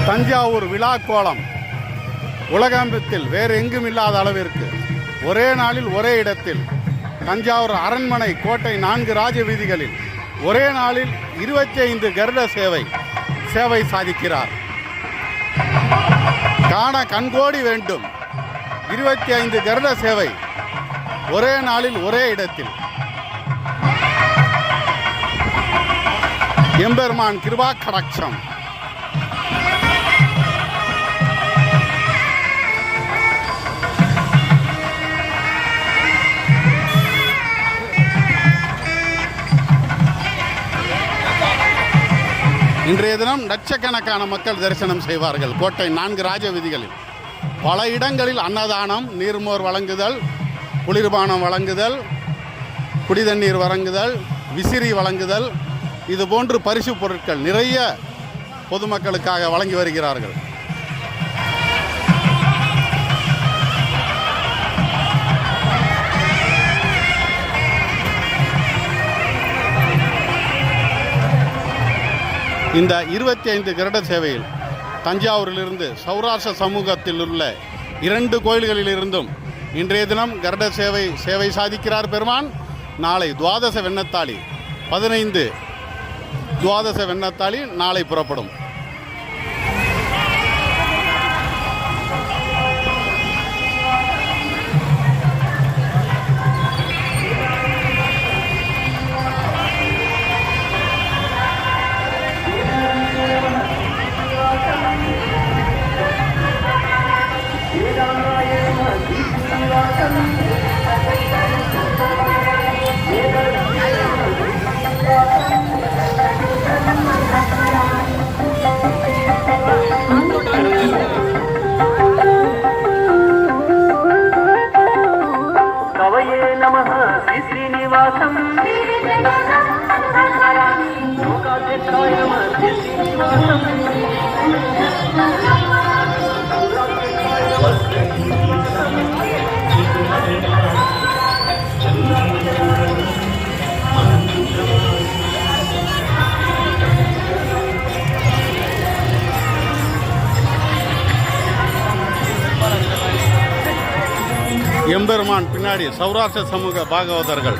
தஞ்சாவூர் விழாக்கோலம் உலகத்தில் வேறு எங்கும் இல்லாத அளவிற்கு ஒரே நாளில் ஒரே இடத்தில் தஞ்சாவூர் அரண்மனை கோட்டை 4 ராஜ வீதிகளில் ஒரே நாளில் 25 கருட சேவை சாதிக்கிறார். காண கண்கோடி வேண்டும். 25 கருட சேவை ஒரே நாளில் ஒரே இடத்தில். எம்பெருமான் கிருபா கடாட்சம். இன்றைய தினம் லட்சக்கணக்கான மக்கள் தரிசனம் செய்வார்கள். கோட்டை 4 ராஜ வீதிகளில் பல இடங்களில் அன்னதானம், நீர்மோர் வழங்குதல், குளிர்பானம் வழங்குதல், குடிதண்ணீர் வழங்குதல், விசிறி வழங்குதல், இதுபோன்று பரிசு பொருட்கள் நிறைய பொதுமக்களுக்காக வழங்கி வருகிறார்கள். இந்த 25 கருட சேவையில் தஞ்சாவூரிலிருந்து சௌராஷ்டிர சமூகத்தில் உள்ள 2 கோயில்களிலிருந்தும் இன்றைய தினம் கருட சேவை சாதிக்கிறார் பெருமான். நாளை துவாதச வெண்ணத்தாளி 15 துவாதச வெண்ணத்தாளி நாளை புறப்படும். எம்பெருமான் பின்னாடி சௌராஷ்டிர சமூக பாகவதர்கள்